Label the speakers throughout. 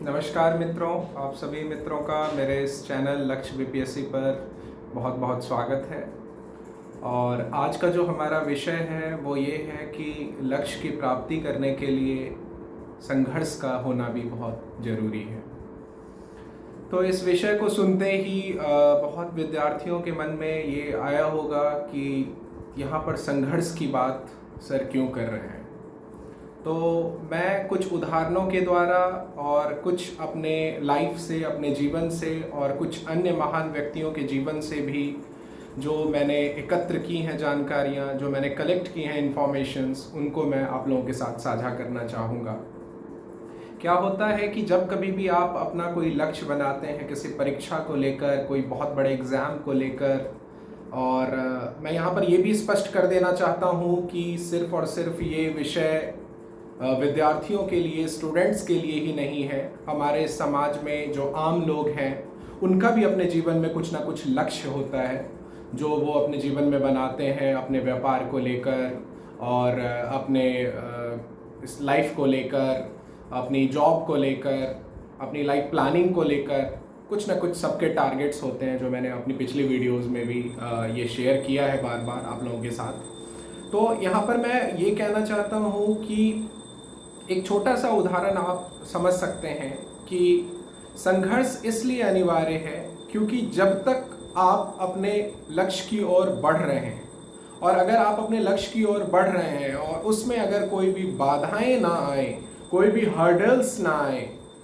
Speaker 1: नमस्कार मित्रों, आप सभी मित्रों का मेरे इस चैनल लक्ष्य बीपीएससी पर बहुत बहुत स्वागत है। और आज का जो हमारा विषय है वो ये है कि लक्ष्य की प्राप्ति करने के लिए संघर्ष का होना भी बहुत ज़रूरी है। तो इस विषय को सुनते ही बहुत विद्यार्थियों के मन में ये आया होगा कि यहाँ पर संघर्ष की बात सर क्यों कर रहे हैं। तो मैं कुछ उदाहरणों के द्वारा और कुछ अपने लाइफ से, अपने जीवन से और कुछ अन्य महान व्यक्तियों के जीवन से भी जो मैंने एकत्र की हैं जानकारियाँ, जो मैंने कलेक्ट की हैं इन्फॉर्मेशंस, उनको मैं आप लोगों के साथ साझा करना चाहूँगा। क्या होता है कि जब कभी भी आप अपना कोई लक्ष्य बनाते हैं किसी परीक्षा को लेकर, कोई बहुत बड़े एग्ज़ाम को लेकर, और मैं यहाँ पर ये भी स्पष्ट कर देना चाहता हूँ कि सिर्फ़ और सिर्फ ये विषय विद्यार्थियों के लिए, स्टूडेंट्स के लिए ही नहीं है। हमारे समाज में जो आम लोग हैं उनका भी अपने जीवन में कुछ ना कुछ लक्ष्य होता है जो वो अपने जीवन में बनाते हैं, अपने व्यापार को लेकर और अपने इस लाइफ को लेकर, अपनी जॉब को लेकर, अपनी लाइफ प्लानिंग को लेकर कुछ ना कुछ सबके टारगेट्स होते हैं, जो मैंने अपनी पिछली वीडियोस में भी ये शेयर किया है बार बार आप लोगों के साथ। तो यहाँ पर मैं ये कहना चाहता हूँ कि एक छोटा सा उदाहरण आप समझ सकते हैं कि संघर्ष इसलिए अनिवार्य है क्योंकि जब तक आप अपने लक्ष्य की ओर बढ़ रहे हैं, और अगर आप अपने लक्ष्य की ओर बढ़ रहे हैं और उसमें अगर कोई भी बाधाएं ना आए, कोई भी हर्डल्स ना आए,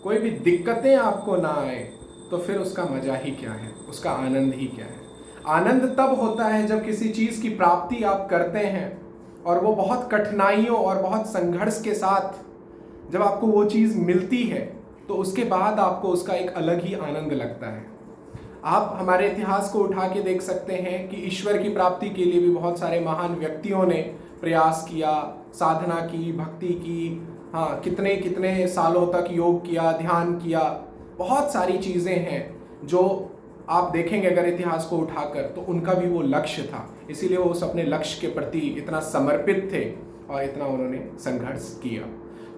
Speaker 1: कोई भी दिक्कतें आपको ना आए, तो फिर उसका मज़ा ही क्या है, उसका आनंद ही क्या है। आनंद तब होता है जब किसी चीज़ की प्राप्ति आप करते हैं और वो बहुत कठिनाइयों और बहुत संघर्ष के साथ जब आपको वो चीज़ मिलती है, तो उसके बाद आपको उसका एक अलग ही आनंद लगता है। आप हमारे इतिहास को उठा के देख सकते हैं कि ईश्वर की प्राप्ति के लिए भी बहुत सारे महान व्यक्तियों ने प्रयास किया, साधना की, भक्ति की, हाँ, कितने कितने सालों तक योग किया, ध्यान किया। बहुत सारी चीज़ें हैं जो आप देखेंगे अगर इतिहास को उठाकर, तो उनका भी वो लक्ष्य था, इसीलिए वो उस अपने लक्ष्य के प्रति इतना समर्पित थे और इतना उन्होंने संघर्ष किया।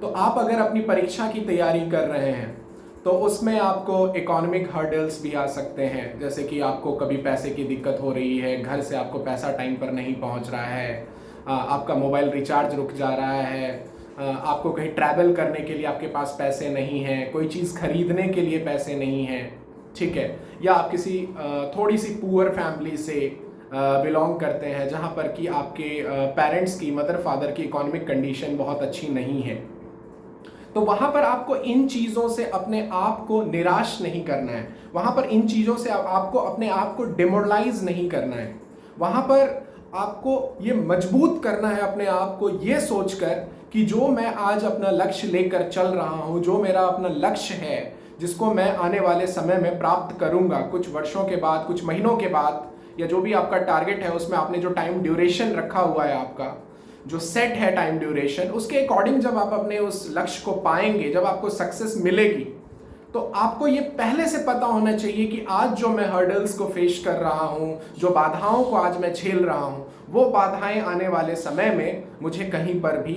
Speaker 1: तो आप अगर अपनी परीक्षा की तैयारी कर रहे हैं तो उसमें आपको इकोनॉमिक हर्डल्स भी आ सकते हैं, जैसे कि आपको कभी पैसे की दिक्कत हो रही है, घर से आपको पैसा टाइम पर नहीं पहुंच रहा है, आपका मोबाइल रिचार्ज रुक जा रहा है, आपको कहीं ट्रैवल करने के लिए आपके पास पैसे नहीं हैं, कोई चीज़ खरीदने के लिए पैसे नहीं हैं, ठीक है, या आप किसी थोड़ी सी पुअर फैमिली से बिलोंग करते हैं जहाँ पर कि आपके पेरेंट्स की, मदर फादर की इकोनॉमिक कंडीशन बहुत अच्छी नहीं है। तो वहाँ पर आपको इन चीज़ों से अपने आप को निराश नहीं करना है, वहाँ पर इन चीज़ों से आपको अपने आप को डिमोरलाइज नहीं करना है। वहाँ पर आपको ये मजबूत करना है अपने आप को, ये सोचकर कि जो मैं आज अपना लक्ष्य लेकर चल रहा हूँ, जो मेरा अपना लक्ष्य है, जिसको मैं आने वाले समय में प्राप्त करूँगा, कुछ वर्षों के बाद, कुछ महीनों के बाद, या जो भी आपका टारगेट है उसमें आपने जो टाइम ड्यूरेशन रखा हुआ है, आपका जो सेट है टाइम ड्यूरेशन, उसके अकॉर्डिंग जब आप अपने उस लक्ष्य को पाएंगे, जब आपको सक्सेस मिलेगी, तो आपको ये पहले से पता होना चाहिए कि आज जो मैं हर्डल्स को फेस कर रहा हूँ, जो बाधाओं को आज मैं झेल रहा हूँ, वो बाधाएं आने वाले समय में मुझे कहीं पर भी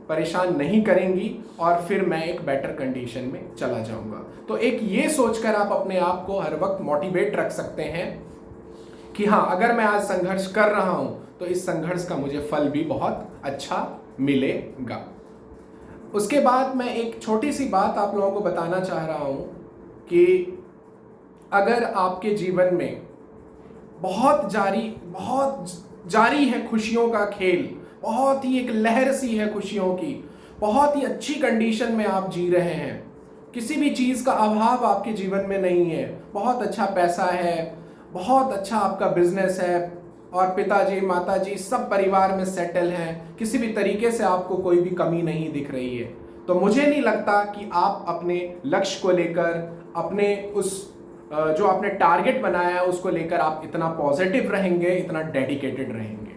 Speaker 1: परेशान नहीं करेंगी और फिर मैं एक बेटर कंडीशन में चला जाऊंगा। तो एक ये सोचकर आप अपने आप को हर वक्त मोटिवेट रख सकते हैं कि हाँ, अगर मैं आज संघर्ष कर रहा हूँ तो इस संघर्ष का मुझे फल भी बहुत अच्छा मिलेगा। उसके बाद मैं एक छोटी सी बात आप लोगों को बताना चाह रहा हूँ कि अगर आपके जीवन में बहुत जारी है खुशियों का खेल, बहुत ही एक लहर सी है खुशियों की, बहुत ही अच्छी कंडीशन में आप जी रहे हैं, किसी भी चीज़ का अभाव आपके जीवन में नहीं है, बहुत अच्छा पैसा है, बहुत अच्छा आपका बिजनेस है, और पिताजी, माताजी सब परिवार में सेटल हैं, किसी भी तरीके से आपको कोई भी कमी नहीं दिख रही है, तो मुझे नहीं लगता कि आप अपने लक्ष्य को लेकर, अपने उस जो आपने टारगेट बनाया है उसको लेकर आप इतना पॉजिटिव रहेंगे, इतना डेडिकेटेड रहेंगे।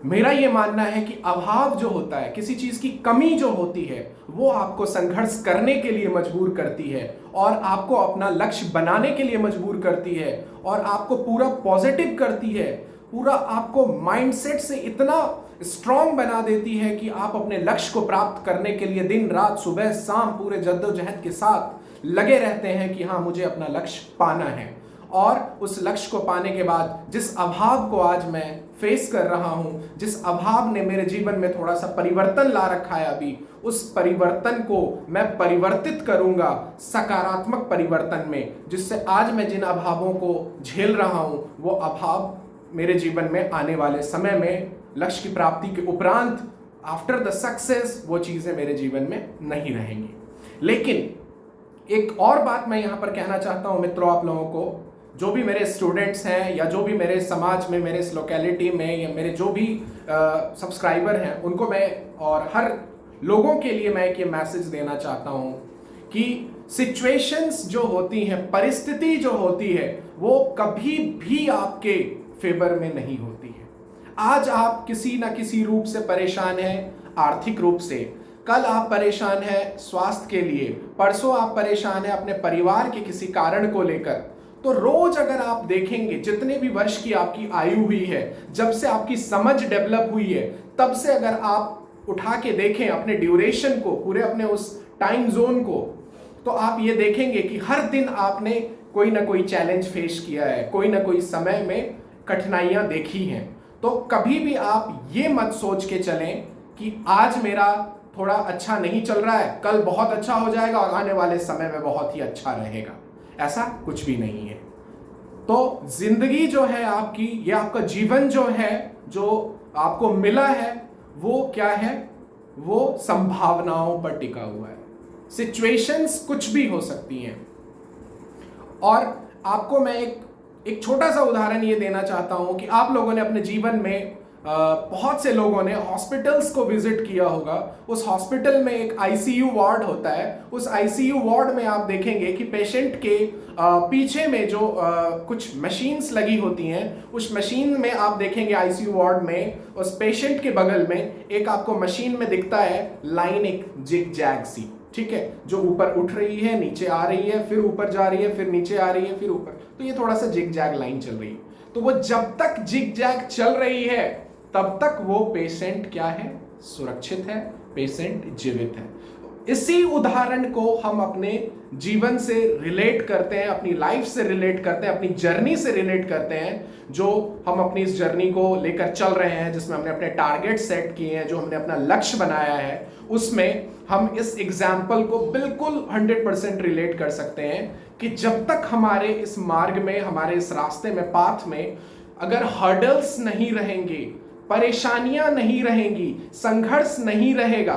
Speaker 1: मेरा ये मानना है कि अभाव जो होता है, किसी चीज़ की कमी जो होती है, वो आपको संघर्ष करने के लिए मजबूर करती है और आपको अपना लक्ष्य बनाने के लिए मजबूर करती है और आपको पूरा पॉजिटिव करती है, पूरा आपको माइंडसेट से इतना स्ट्रांग बना देती है कि आप अपने लक्ष्य को प्राप्त करने के लिए दिन रात, सुबह शाम पूरे जद्दोजहद के साथ लगे रहते हैं कि हाँ मुझे अपना लक्ष्य पाना है, और उस लक्ष्य को पाने के बाद जिस अभाव को आज मैं फेस कर रहा हूं, जिस अभाव ने मेरे जीवन में थोड़ा सा परिवर्तन ला रखा है अभी, उस परिवर्तन को मैं परिवर्तित करूंगा सकारात्मक परिवर्तन में, जिससे आज मैं जिन अभावों को झेल रहा हूं वो अभाव मेरे जीवन में आने वाले समय में लक्ष्य की प्राप्ति के उपरांत आफ्टर द सक्सेस वो चीजें मेरे जीवन में नहीं रहेंगी। लेकिन एक और बात मैं यहां पर कहना चाहता हूं मित्रों, आप लोगों को, जो भी मेरे स्टूडेंट्स हैं या जो भी मेरे समाज में, मेरे इस लोकेलिटी में, या मेरे जो भी सब्सक्राइबर हैं, उनको मैं और हर लोगों के लिए मैं एक ये मैसेज देना चाहता हूं कि सिचुएशंस जो होती हैं, परिस्थिति जो होती है, वो कभी भी आपके फेवर में नहीं होती है। आज आप किसी ना किसी रूप से परेशान हैं, आर्थिक रूप से, कल आप परेशान हैं स्वास्थ्य के लिए, परसों आप परेशान हैं अपने परिवार के किसी कारण को लेकर। तो रोज अगर आप देखेंगे, जितने भी वर्ष की आपकी आयु हुई है, जब से आपकी समझ डेवलप हुई है, तब से अगर आप उठा के देखें अपने ड्यूरेशन को, पूरे अपने उस टाइम जोन को, तो आप ये देखेंगे कि हर दिन आपने कोई ना कोई चैलेंज फेस किया है, कोई ना कोई समय में कठिनाइयां देखी हैं। तो कभी भी आप ये मत सोच के चलें कि आज मेरा थोड़ा अच्छा नहीं चल रहा है, कल बहुत अच्छा हो जाएगा और आने वाले समय में बहुत ही अच्छा रहेगा। ऐसा कुछ भी नहीं है। तो जिंदगी जो है आपकी, ये आपका जीवन जो है, जो आपको मिला है, वो क्या है? वो संभावनाओं पर टिका हुआ है। सिचुएशंस कुछ भी हो सकती हैं। और आपको मैं एक छोटा सा उदाहरण ये देना चाहता हूं कि आप लोगों ने अपने जीवन में बहुत से लोगों ने हॉस्पिटल्स को विजिट किया होगा। उस हॉस्पिटल में एक आईसीयू वार्ड होता है। उस आईसीयू वार्ड में आप देखेंगे कि पेशेंट के पीछे में जो कुछ मशीन्स लगी होती हैं, उस मशीन में आप देखेंगे आईसीयू वार्ड में उस पेशेंट के बगल में एक आपको मशीन में दिखता है लाइन, एक जिग जैग सी, ठीक है, जो ऊपर उठ रही है, नीचे आ रही है, फिर ऊपर जा रही है, फिर नीचे आ रही है, फिर ऊपर। तो ये थोड़ा सा जिग जैग लाइन चल रही है। तो वो जब तक जिग जैग चल रही है तब तक वो पेशेंट क्या है? सुरक्षित है, पेशेंट जीवित है। इसी उदाहरण को हम अपने जीवन से रिलेट करते हैं, अपनी लाइफ से रिलेट करते हैं, अपनी जर्नी से रिलेट करते हैं, जो हम अपनी इस जर्नी को लेकर चल रहे हैं, जिसमें हमने अपने टारगेट सेट किए हैं, जो हमने अपना लक्ष्य बनाया है, उसमें हम इस एग्जाम्पल को बिल्कुल 100% रिलेट कर सकते हैं कि जब तक हमारे इस मार्ग में, हमारे इस रास्ते में, पाथ में अगर हर्डल्स नहीं रहेंगे, परेशानियां नहीं रहेंगी, संघर्ष नहीं रहेगा,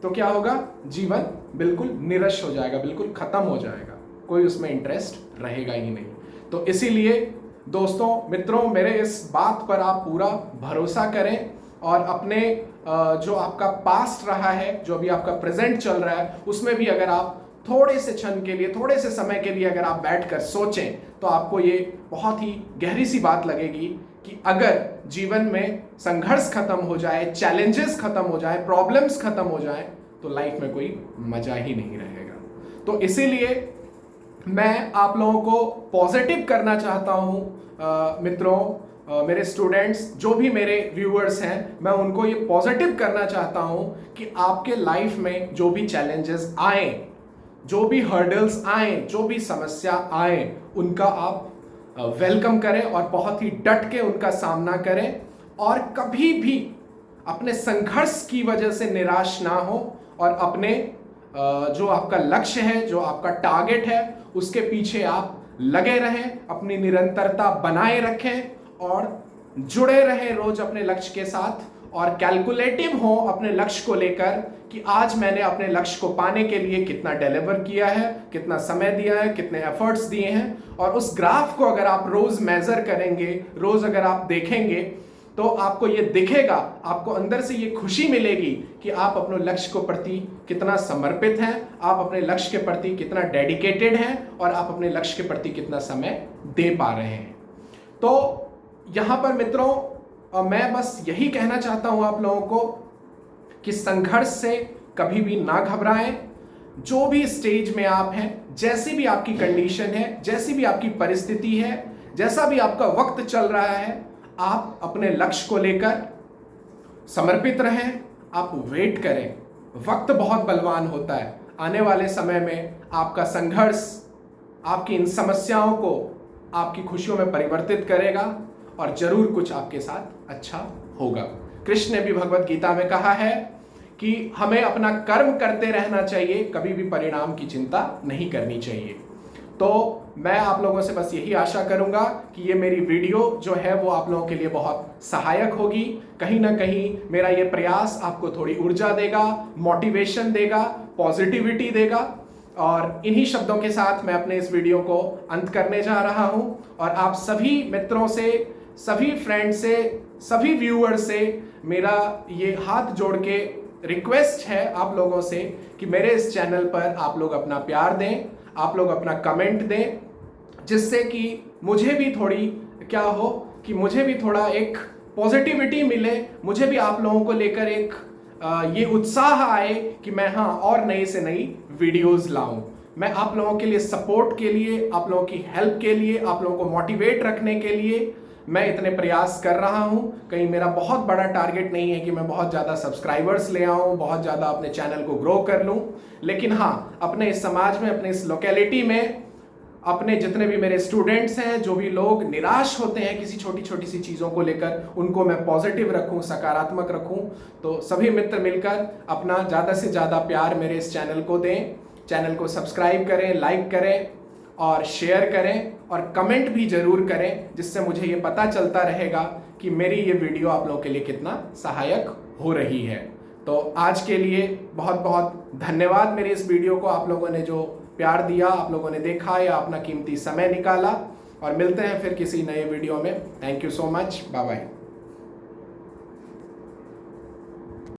Speaker 1: तो क्या होगा? जीवन बिल्कुल निरश हो जाएगा, बिल्कुल खत्म हो जाएगा, कोई उसमें इंटरेस्ट रहेगा ही नहीं। तो इसीलिए दोस्तों, मित्रों, मेरे इस बात पर आप पूरा भरोसा करें और अपने जो आपका पास्ट रहा है, जो अभी आपका प्रेजेंट चल रहा है, उसमें भी अगर आप थोड़े से क्षण के लिए, थोड़े से समय के लिए अगर आप बैठकर सोचें, तो आपको ये बहुत ही गहरी सी बात लगेगी कि अगर जीवन में संघर्ष खत्म हो जाए, चैलेंजेस खत्म हो जाए, प्रॉब्लम्स खत्म हो जाए, तो लाइफ में कोई मजा ही नहीं रहेगा। तो इसीलिए मैं आप लोगों को पॉजिटिव करना चाहता हूं मित्रों, मेरे स्टूडेंट्स, जो भी मेरे व्यूअर्स हैं, मैं उनको ये पॉजिटिव करना चाहता हूं कि आपके लाइफ में जो भी चैलेंजेस आए, जो भी हर्डल्स आए, जो भी समस्या आए, उनका आप वेलकम करें और बहुत ही डट के उनका सामना करें, और कभी भी अपने संघर्ष की वजह से निराश ना हो, और अपने जो आपका लक्ष्य है, जो आपका टारगेट है, उसके पीछे आप लगे रहें, अपनी निरंतरता बनाए रखें और जुड़े रहें रोज अपने लक्ष्य के साथ, और कैलकुलेटिव हो अपने लक्ष्य को लेकर कि आज मैंने अपने लक्ष्य को पाने के लिए कितना डिलीवर किया है, कितना समय दिया है, कितने एफर्ट्स दिए हैं। और उस ग्राफ को अगर आप रोज मेजर करेंगे, रोज अगर आप देखेंगे, तो आपको ये दिखेगा, आपको अंदर से ये खुशी मिलेगी कि आप अपने लक्ष्य को प्रति कितना समर्पित हैं, आप अपने लक्ष्य के प्रति कितना डेडिकेटेड हैं, और आप अपने लक्ष्य के प्रति कितना समय दे पा रहे हैं। तो यहाँ पर मित्रों, मैं बस यही कहना चाहता हूं आप लोगों को कि संघर्ष से कभी भी ना घबराएं। जो भी स्टेज में आप हैं, जैसी भी आपकी कंडीशन है, जैसी भी आपकी परिस्थिति है, जैसा भी आपका वक्त चल रहा है, आप अपने लक्ष्य को लेकर समर्पित रहें, आप वेट करें। वक्त बहुत बलवान होता है।
Speaker 2: आने वाले समय में आपका संघर्ष आपकी इन समस्याओं को आपकी खुशियों में परिवर्तित करेगा और जरूर कुछ आपके साथ अच्छा होगा। कृष्ण ने भी भगवत गीता में कहा है कि हमें अपना कर्म करते रहना चाहिए, कभी भी परिणाम की चिंता नहीं करनी चाहिए। तो मैं आप लोगों से बस यही आशा करूंगा कि ये मेरी वीडियो जो है वो आप लोगों के लिए बहुत सहायक होगी। कहीं ना कहीं मेरा ये प्रयास आपको थोड़ी ऊर्जा देगा, मोटिवेशन देगा, पॉजिटिविटी देगा। और इन्हीं शब्दों के साथ मैं अपने इस वीडियो को अंत करने जा रहा हूं और आप सभी मित्रों से, सभी फ्रेंड से, सभी व्यूअर से मेरा ये हाथ जोड़ के रिक्वेस्ट है आप लोगों से कि मेरे इस चैनल पर आप लोग अपना प्यार दें, आप लोग अपना कमेंट दें, जिससे कि मुझे भी थोड़ी क्या हो कि मुझे भी थोड़ा एक पॉजिटिविटी मिले, मुझे भी आप लोगों को लेकर एक ये उत्साह आए कि मैं हाँ और नई से नई वीडियोस लाऊं। मैं आप लोगों के लिए सपोर्ट के लिए, आप लोगों की हेल्प के लिए, आप लोगों को मोटिवेट रखने के लिए मैं इतने प्रयास कर रहा हूं। कहीं मेरा बहुत बड़ा टारगेट नहीं है कि मैं बहुत ज़्यादा सब्सक्राइबर्स ले आऊं, बहुत ज़्यादा अपने चैनल को ग्रो कर लूं, लेकिन हाँ अपने इस समाज में, अपने इस लोकेलिटी में, अपने जितने भी मेरे स्टूडेंट्स हैं, जो भी लोग निराश होते हैं किसी छोटी छोटी सी चीज़ों को लेकर, उनको मैं पॉजिटिव रखूं, सकारात्मक रखूं। तो सभी मित्र मिलकर अपना ज़्यादा से ज़्यादा प्यार मेरे इस चैनल को दें। चैनल को सब्सक्राइब करें, लाइक करें और शेयर करें और कमेंट भी ज़रूर करें, जिससे मुझे ये पता चलता रहेगा कि मेरी ये वीडियो आप लोगों के लिए कितना सहायक हो रही है। तो आज के लिए बहुत बहुत धन्यवाद। मेरी इस वीडियो को आप लोगों ने जो प्यार दिया, आप लोगों ने देखा या अपना कीमती समय निकाला, और मिलते हैं फिर किसी नए वीडियो में। Thank you so much, bye bye.